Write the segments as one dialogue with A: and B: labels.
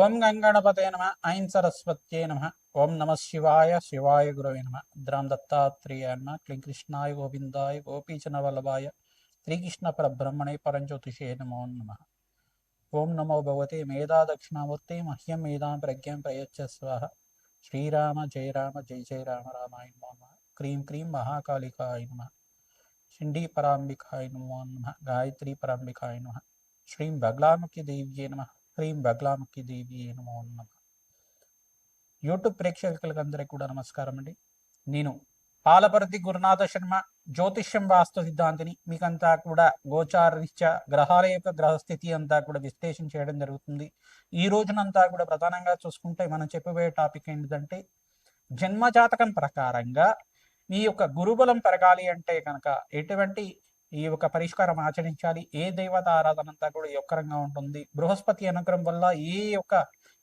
A: ఓం గంగణపతే నమ ఐం సరస్వత్యే నమ ఓం నమ శివాయ శివాయ గురవే నమ ద్రాం దత్తాత్రేయ నమ క్లీం కృష్ణాయ గోవిందాయ గోపీచన వల్లభాయ శ్రీకృష్ణ పరబ్రహ్మణే పరంజ్యోతిషే నమో నమ. ఓం నమో భగవతే మేధా దక్షిణామూర్తే మహ్యం మేధాం ప్రజ్ఞం ప్రయచ్చ స్వాహ. శ్రీరామ జయ రామ జయ జయ రామ రామాయ నమో నమ. క్రీం క్రీం మహాకాళికాయ నమ. షిండీ పరాంబికాయ నమో నమ. గాయత్రీ పరాంబికాయ నమ. శ్రీం బగ్లాముఖి దేవ్యే నమ. హ్రీం బగ్లాముఖి దేవ్యే నమో నమ. యూట్యూబ్ ప్రేక్షకులకు అందరికీ కూడా నమస్కారం అండి. నేను పాలపర్తి గురునాథ శర్మ, జ్యోతిష్యం వాస్తు సిద్ధాంతిని. మీకంతా కూడా గోచారరీత్యా గ్రహాల యొక్క గ్రహస్థితి అంతా కూడా విశ్లేషణ చేయడం జరుగుతుంది. ఈ రోజునంతా కూడా ప్రధానంగా చూసుకుంటే మనం చెప్పబోయే టాపిక్ ఏంటంటే, జన్మజాతకం ప్రకారంగా మీ యొక్క గురుబలం పెరగాలి అంటే కనుక ఎటువంటి ఈ యొక్క పరిష్కారం ఆచరించాలి, ఏ దేవత ఆరాధన అంతా కూడా యొక్కరంగా ఉంటుంది, బృహస్పతి అనుగ్రహం వల్ల ఏ యొక్క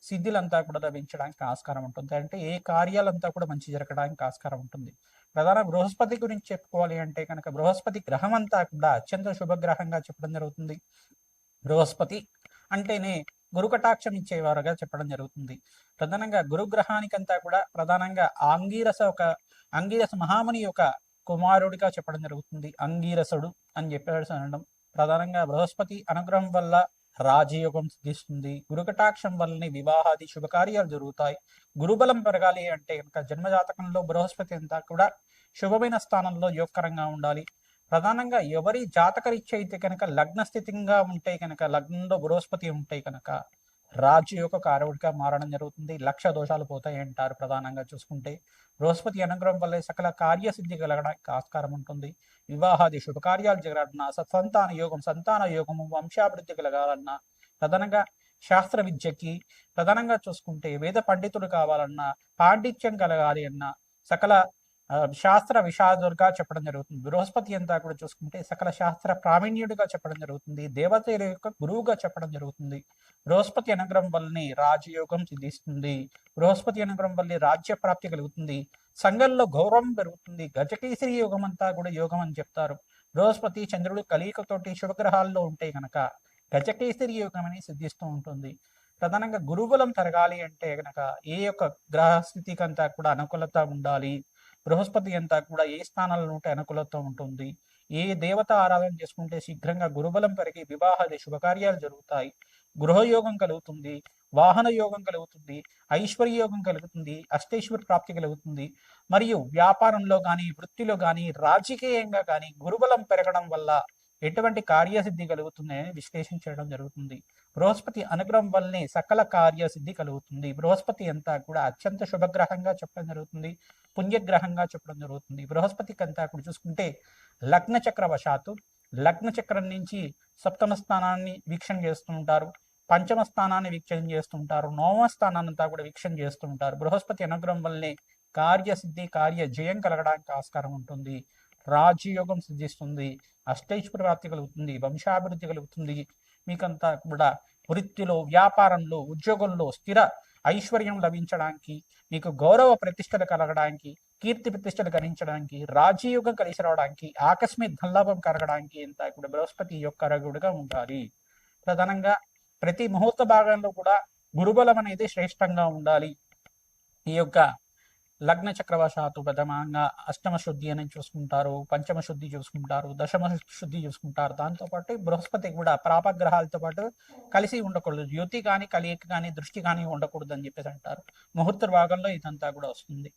A: సిద్ధులంతా కూడా లభించడానికి ఆస్కారం ఉంటుంది, అంటే ఏ కార్యాలంతా కూడా మంచి జరగడానికి ఆస్కారం ఉంటుంది. ప్రధాన బృహస్పతి గురించి చెప్పుకోవాలి అంటే కనుక బృహస్పతి గ్రహం అంతా కూడా అత్యంత శుభగ్రహంగా చెప్పడం జరుగుతుంది. బృహస్పతి అంటేనే గురు కటాక్షం ఇచ్చేవారుగా చెప్పడం జరుగుతుంది. ప్రధానంగా గురుగ్రహానికంతా కూడా ప్రధానంగా అంగీరస మహాముని యొక్క కుమారుడిగా చెప్పడం జరుగుతుంది. అంగీరసుడు అని చెప్పేసి అనడం. ప్రధానంగా బృహస్పతి అనుగ్రహం వల్ల రాజయోగం సిద్ధిస్తుంది. గురుకటాక్షం వల్లనే వివాహాది శుభకార్యాలు జరుగుతాయి. గురుబలం పెరగాలి అంటే కనుక జన్మజాతకంలో బృహస్పతి అంతా కూడా శుభమైన స్థానంలో యోగకరంగా ఉండాలి. ప్రధానంగా ఎవరి జాతకరీత్యా అయితే కనుక లగ్న స్థితిగా ఉంటే కనుక, లగ్నంలో బృహస్పతి ఉంటే కనుక రాజయోగ కారకుడిగా మారడం జరుగుతుంది. లక్ష దోషాలు పోతాయి అంటారు. ప్రధానంగా చూసుకుంటే బృహస్పతి అనుగ్రహం వల్ల సకల కార్యసిద్ధి కలగడానికి ఆస్కారం ఉంటుంది. వివాహాది శుభకార్యాలు జరగాలన్నా, సంతాన యోగము, వంశాభివృద్ధి కలగాలన్నా, ప్రధానంగా శాస్త్ర విద్యకి, ప్రధానంగా చూసుకుంటే వేద పండితుడు కావాలన్నా, పాండిత్యం కలగాలి అన్నా, సకల శాస్త్ర విషాదుడుగా చెప్పడం జరుగుతుంది. బృహస్పతి అంతా కూడా చూసుకుంటే సకల శాస్త్ర ప్రావీణ్యుడిగా చెప్పడం జరుగుతుంది. దేవతల యొక్క గురువుగా చెప్పడం జరుగుతుంది. బృహస్పతి అనుగ్రహం వల్లనే రాజయోగం సిద్ధిస్తుంది. బృహస్పతి అనుగ్రహం వల్లే రాజ్య ప్రాప్తి కలుగుతుంది. సంఘంలో గౌరవం పెరుగుతుంది. గజకేసరి యోగం అంతా కూడా యోగం అని చెప్తారు. బృహస్పతి చంద్రుడు కలియుగతోటి శుభగ్రహాల్లో ఉంటే కనుక గజకేసరి యోగం అని సిద్ధిస్తూ ఉంటుంది. ప్రధానంగా గురుబలం తరగాలి అంటే కనుక ఏ యొక్క గ్రహస్థితికి అంతా కూడా అనుకూలత ఉండాలి. బృహస్పతి అంతా కూడా ఏ స్థానాల్లో ఉంటే అనుకూలత ఉంటుంది, ఏ దేవత ఆరాధన చేసుకుంటే శీఘ్రంగా గురుబలం పెరిగి వివాహాది శుభకార్యాలు జరుగుతాయి, గృహయోగం కలుగుతుంది, వాహన యోగం కలుగుతుంది, ఐశ్వర్య యోగం కలుగుతుంది, అష్టైశ్వర్య ప్రాప్తి కలుగుతుంది. మరియు వ్యాపారంలో కానీ, వృత్తిలో కానీ, రాజకీయంగా కానీ గురుబలం పెరగడం వల్ల ఎటువంటి కార్యసిద్ధి కలుగుతుందని విశ్లేషణ చేయడం జరుగుతుంది. బృహస్పతి అనుగ్రహం వల్లనే సకల కార్యసిద్ధి కలుగుతుంది. బృహస్పతి అంతా కూడా అత్యంత శుభగ్రహంగా చెప్పడం జరుగుతుంది, పుణ్యగ్రహంగా చెప్పడం జరుగుతుంది. బృహస్పతికి అంతా కూడా చూసుకుంటే లగ్న చక్రవశాత్తు లగ్న చక్రం నుంచి సప్తమ స్థానాన్ని వీక్షణ చేస్తుంటారు, పంచమ స్థానాన్ని వీక్షణ చేస్తుంటారు, నవమ స్థానాన్ని అంతా కూడా వీక్షణ చేస్తుంటారు. బృహస్పతి అనుగ్రహం వల్లనే కార్యసిద్ధి, కార్య జయం కలగడానికి ఆస్కారం ఉంటుంది. రాజయోగం సిద్ధిస్తుంది, అష్టైశ్వర్య ప్రాప్తి కలుగుతుంది, వంశాభివృద్ధి కలుగుతుంది. మీకంతా కూడా వృత్తిలో, వ్యాపారంలో, ఉద్యోగంలో స్థిర ఐశ్వర్యం లభించడానికి, మీకు గౌరవ ప్రతిష్టలు కలగడానికి, కీర్తి ప్రతిష్టలు గణించడానికి, రాజయోగం కలిసి రావడానికి, ఆకస్మిక ధనలాభం కలగడానికి అంతా కూడా బృహస్పతి యొక్క రగుడుగా ఉండాలి. ప్రధానంగా ప్రతి ముహూర్త భాగంలో కూడా గురుబలం అనేది శ్రేష్టంగా ఉండాలి. ఈ యొక్క లగ్న చక్రవశాత్తు ప్రథమంగా అష్టమ శుద్ధి అని చూసుకుంటారు, పంచమ శుద్ధి చూసుకుంటారు, దశమ శుద్ధి చూసుకుంటారు. దాంతోపాటు బృహస్పతి కూడా ప్రాపగ్రహాలతో పాటు కలిసి ఉండకూడదు, యుతి కానీ కలియక కానీ దృష్టి కానీ ఉండకూడదు అని చెప్పేసి అంటారు. ముహూర్త భాగంలో ఇదంతా కూడా వస్తుంది.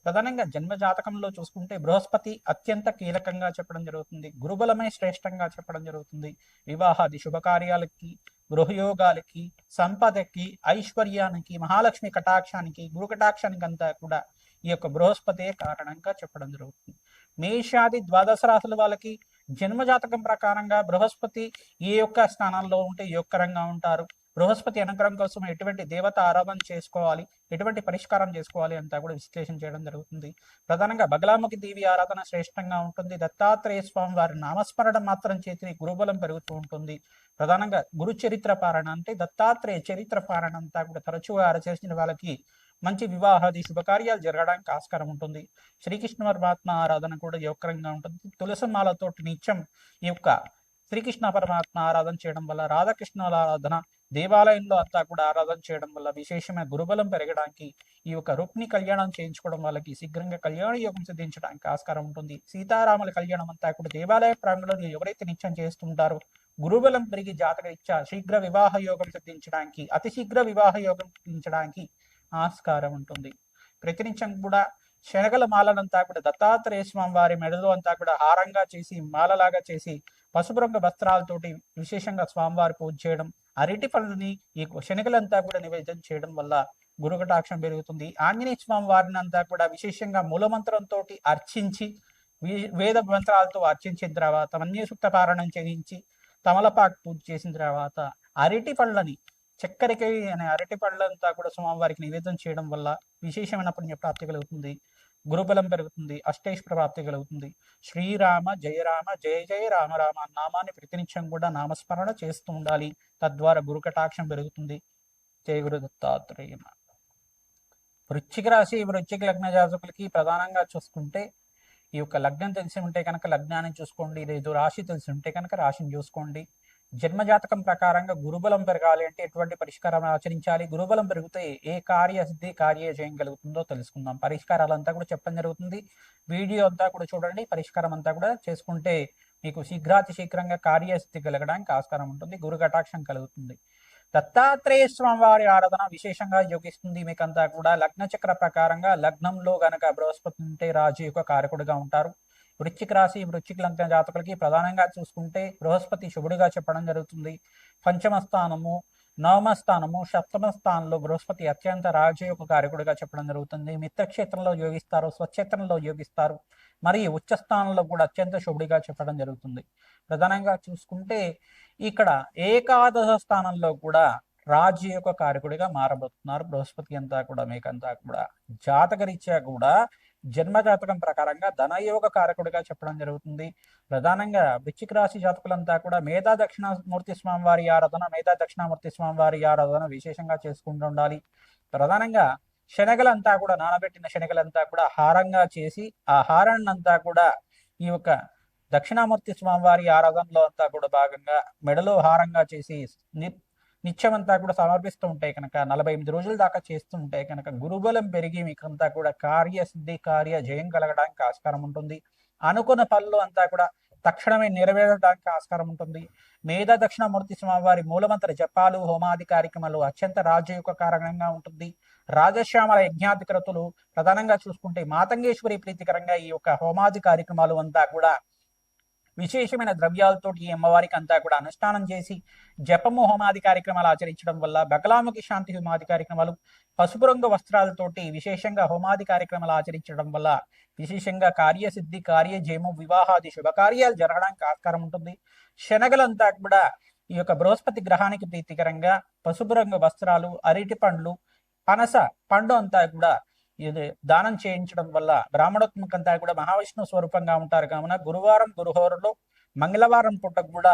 A: ప్రధానంగా జన్మ జాతకంలో చూసుకుంటే బృహస్పతి అత్యంత కీలకంగా చెప్పడం జరుగుతుంది. గురుబలమే శ్రేష్టంగా చెప్పడం జరుగుతుంది. వివాహాది శుభకార్యాలకి, గృహయోగాలకి, సంపదకి, ఐశ్వర్యానికి, మహాలక్ష్మి కటాక్షానికి, గురు కటాక్షానికి అంతా కూడా ఈ యొక్క బృహస్పతే కారణంగా చెప్పడం జరుగుతుంది. మేషాది ద్వాదశ రాశుల వాళ్ళకి జన్మజాతకం ప్రకారంగా బృహస్పతి ఏ యొక్క స్థానాల్లో ఉంటే యోగకరంగా ఉంటారు, బృహస్పతి అనుగ్రహం కోసం ఎటువంటి దేవత ఆరాధన చేసుకోవాలి, ఎటువంటి పరిష్కారం చేసుకోవాలి అంతా కూడా విశ్లేషణ చేయడం జరుగుతుంది. ప్రధానంగా బగలాముఖి దేవి ఆరాధన శ్రేష్టంగా ఉంటుంది. దత్తాత్రేయ స్వామి వారి నామస్మరణ మాత్రం చేతి గురుబలం పెరుగుతూ ఉంటుంది. ప్రధానంగా గురు చరిత్ర పారాయణ అంటే దత్తాత్రేయ చరిత్ర పారాయణ అంతా కూడా తరచుగా చేసిన వాళ్ళకి మంచి వివాహాది శుభకార్యాలు జరగడానికి ఆస్కారం ఉంటుంది. శ్రీకృష్ణ పరమాత్మ ఆరాధన కూడా యోగకరంగా ఉంటుంది. తులసిమాలతోటి నిత్యం ఈ యొక్క శ్రీకృష్ణ పరమాత్మ ఆరాధన చేయడం వల్ల, రాధాకృష్ణుల ఆరాధన, దేవాలయంలో అంతా కూడా ఆరాధన చేయడం వల్ల విశేషమైన గురుబలం పెరగడానికి, ఈ యొక్క రుక్ని కళ్యాణం చేయించుకోవడం వాళ్ళకి శీఘ్రంగా కళ్యాణ యోగం సిద్ధించడానికి ఆస్కారం ఉంటుంది. సీతారాముల కళ్యాణం అంతా కూడా దేవాలయ ప్రాంగణంలో ఎవరైతే నిత్యం చేస్తుంటారో గురుబలం పెరిగి జాతకరీత్యా శీఘ్ర వివాహ యోగం సిద్ధించడానికి, అతి శీఘ్ర వివాహ యోగం సిద్ధించడానికి ఆస్కారం ఉంటుంది. ప్రతినిత్యం కూడా శనగల మాలనంతా కూడా దత్తాత్రేయ స్వామి వారి మెడలో అంతా కూడా హారంగా చేసి మాలలాగా చేసి పసుపు రంగు వస్త్రాలతోటి విశేషంగా స్వామివారి పూజ చేయడం, అరటి పళ్ళని ఈ శనగలంతా కూడా నివేదన చేయడం వల్ల గురుకటాక్షం పెరుగుతుంది. ఆంజనేయ స్వామి వారిని అంతా కూడా విశేషంగా మూలమంత్రంతో అర్చించి వేద మంత్రాలతో అర్చించిన తర్వాత మన్యసూక్త పారాయణం చేయించి తమలపాకు పూజ చేసిన తర్వాత అరటి పళ్ళని చక్కెరకి అనే అరటి పళ్ళంతా కూడా స్వామివారికి నివేదన చేయడం వల్ల విశేషమైన పుణ్య ప్రాప్తి కలుగుతుంది, గురుబలం పెరుగుతుంది, అష్టైశ్వర ప్రాప్తి కలుగుతుంది. శ్రీరామ జయ రామ జయ జయ రామ రామ నామాన్ని ప్రతినిత్యం కూడా నామస్మరణ చేస్తూ ఉండాలి. తద్వారా గురు కటాక్షం పెరుగుతుంది. జయ గురు దత్తాత్రేయ. వృశ్చిక రాశి వృశ్చిక లగ్న జాతకులకి ప్రధానంగా చూసుకుంటే ఈ యొక్క లగ్నం తెలిసి ఉంటే కనుక లగ్నాన్ని చూసుకోండి, లేదు రాశి తెలిసి ఉంటే కనుక రాశిని చూసుకోండి. జన్మజాతకం ప్రకారంగా గురుబలం పెరగాలి అంటే ఎటువంటి పరిష్కారం ఆచరించాలి, గురుబలం పెరిగితే ఏ కార్యసిద్ధి కార్య చేయగలుగుతుందో తెలుసుకుందాం. పరిష్కారాలంతా కూడా చెప్పడం జరుగుతుంది. వీడియో అంతా కూడా చూడండి. పరిష్కారం అంతా కూడా చేసుకుంటే మీకు శీఘ్రాతి శీఘ్రంగా కార్యసిద్ధి కలగడానికి ఆస్కారం ఉంటుంది, గురు కటాక్షం కలుగుతుంది. దత్తాత్రేయ స్వామి వారి ఆరాధన విశేషంగా యోగిస్తుంది. మీకంతా కూడా లగ్న చక్ర ప్రకారంగా లగ్నంలో గనక బృహస్పతి ఉంటే రాజు యొక్క కారకుడిగా ఉంటారు. వృశ్చిక రాశి వృశ్చిక లగ్న జాతకులకి ప్రధానంగా చూసుకుంటే బృహస్పతి శుభుడిగా చెప్పడం జరుగుతుంది. పంచమ స్థానము, నవమ స్థానము, సప్తమ స్థానంలో బృహస్పతి అత్యంత రాజు యొక్క కారకుడిగా చెప్పడం జరుగుతుంది. మిత్రక్షేత్రంలో యోగిస్తారు, స్వక్షేత్రంలో యోగిస్తారు, మరియు ఉచ్చ స్థానంలో కూడా అత్యంత శుభుడిగా చెప్పడం జరుగుతుంది. ప్రధానంగా చూసుకుంటే ఇక్కడ ఏకాదశ స్థానంలో కూడా రాజు యొక్క కారకుడిగా మారబోతున్నారు బృహస్పతి. అంతా కూడా మీకంతా కూడా జాతకరీత్యా కూడా జన్మ జాతకం ప్రకారంగా ధనయోగ కారకుడిగా చెప్పడం జరుగుతుంది. ప్రధానంగా వృశ్చిక రాశి జాతకులంతా కూడా మేధా దక్షిణామూర్తి స్వామి వారి ఆరాధన, మేధా దక్షిణామూర్తి స్వామి వారి ఆరాధన విశేషంగా చేసుకుంటూ ఉండాలి. ప్రధానంగా శనగలంతా కూడా నానబెట్టిన శనగలంతా కూడా హారంగా చేసి ఆ హారాన్ని అంతా కూడా ఈ యొక్క దక్షిణామూర్తి స్వామివారి ఆరాధనలో అంతా కూడా భాగంగా మెడలో హారంగా చేసి నిత్యమంతా కూడా సమర్పిస్తూ ఉంటే కనుక 48 రోజుల దాకా చేస్తూ ఉంటే కనుక గురుబలం పెరిగి మీకంతా కూడా కార్యసిద్ధి కార్య జయం కలగడానికి ఆస్కారం ఉంటుంది. అనుకున్న పనులు అంతా కూడా తక్షణమే నెరవేరడానికి ఆస్కారం ఉంటుంది. మేధా దక్షిణామూర్తి స్వామివారి మూలమంత్ర జపాలు హోమాది కార్యక్రమాలు అత్యంత రాజయోగ కారణంగా ఉంటుంది. రాజశ్యామల యజ్ఞాధికృతులు ప్రధానంగా చూసుకుంటే మాతంగేశ్వరి ప్రీతికరంగా ఈ యొక్క హోమాది కార్యక్రమాలు అంతా కూడా విశేషమైన ద్రవ్యాలతోటి ఈ అమ్మవారికి అంతా కూడా అనుష్ఠానం చేసి జపము హోమాది కార్యక్రమాలు ఆచరించడం వల్ల, బగలాముఖి శాంతి హోమాది కార్యక్రమాలు, పసుపు రంగు వస్త్రాలతోటి విశేషంగా హోమాది కార్యక్రమాలు ఆచరించడం వల్ల విశేషంగా కార్యసిద్ధి కార్యజయము వివాహాది శుభకార్యాలు జరగడానికి ఆస్కారం ఉంటుంది. శనగలంతా కూడా ఈ యొక్క బృహస్పతి గ్రహానికి ప్రీతికరంగా పసుపు రంగు వస్త్రాలు, అరటి పండ్లు, పనస పండు అంతా కూడా ఇది దానం చేయించడం వల్ల బ్రాహ్మణోత్మకంతా కూడా మహావిష్ణు స్వరూపంగా ఉంటారు. కావున గురువారం గురుహోరలో మంగళవారం పూట కూడా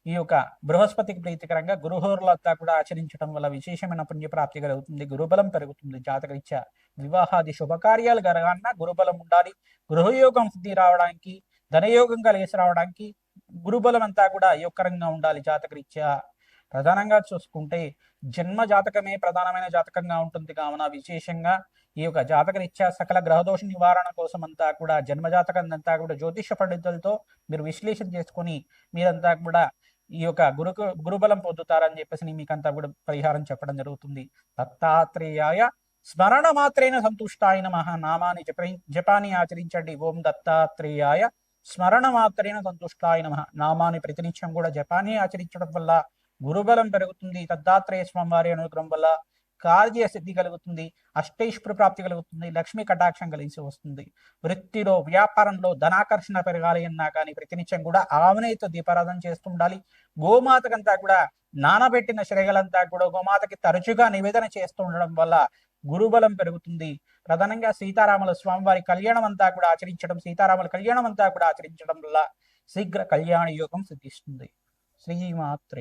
A: ఈ యొక్క బృహస్పతికి ప్రీతికరంగా గురుహోరులంతా కూడా ఆచరించడం వల్ల విశేషమైన పుణ్యప్రాప్తి కలుగుతుంది, గురుబలం పెరుగుతుంది. జాతకరీత్యా వివాహాది శుభకార్యాలు జరగాలన్నా గురుబలం ఉండాలి. గృహయోగం సిద్ధి రావడానికి, ధనయోగం కలిసి రావడానికి గురుబలం అంతా కూడా యోగకరంగా ఉండాలి. జాతకరీత్యా ప్రధానంగా చూసుకుంటే జన్మ జాతకమే ప్రధానమైన జాతకంగా ఉంటుంది. కావున విశేషంగా ఈ యొక్క జాతకరీత్యా సకల గ్రహదోష నివారణ కోసం అంతా కూడా జన్మజాతకం అంతా కూడా జ్యోతిష పండితులతో మీరు విశ్లేషణ చేసుకుని మీరంతా కూడా ఈ యొక్క గురుబలం పొందుతారని చెప్పేసి మీకంతా కూడా పరిహారం చెప్పడం జరుగుతుంది. దత్తాత్రేయాయ స్మరణ మాత్రేన సంతుష్టాయ నమః నామాన్ని జపాన్ని ఆచరించండి. ఓం దత్తాత్రేయాయ స్మరణ మాత్రేన సంతుష్టాయ నమః నామాన్ని ప్రతినిత్యం కూడా జపాన్ని ఆచరించడం వల్ల గురుబలం పెరుగుతుంది. దత్తాత్రేయ స్వామి వారి అనుగ్రహం వల్ల కార్యసిద్ధి కలుగుతుంది, అష్టైశ్వర ప్రాప్తి కలుగుతుంది, లక్ష్మీ కటాక్షం కలిసి వస్తుంది. వృత్తిలో వ్యాపారంలో ధనాకర్షణ పెరగాలి అన్నా కానీ ప్రతినిత్యం కూడా ఆవునేతో దీపారాధన చేస్తుండాలి. గోమాతకంతా కూడా నానబెట్టిన శనగలంతా కూడా గోమాతకి తరచుగా నివేదన చేస్తూ ఉండడం వల్ల గురుబలం పెరుగుతుంది. ప్రధానంగా సీతారాముల స్వామివారి కళ్యాణం అంతా కూడా ఆచరించడం, సీతారాముల కళ్యాణం అంతా కూడా ఆచరించడం వల్ల శీఘ్ర కళ్యాణ యోగం సిద్ధిస్తుంది. శ్రీమాత్రే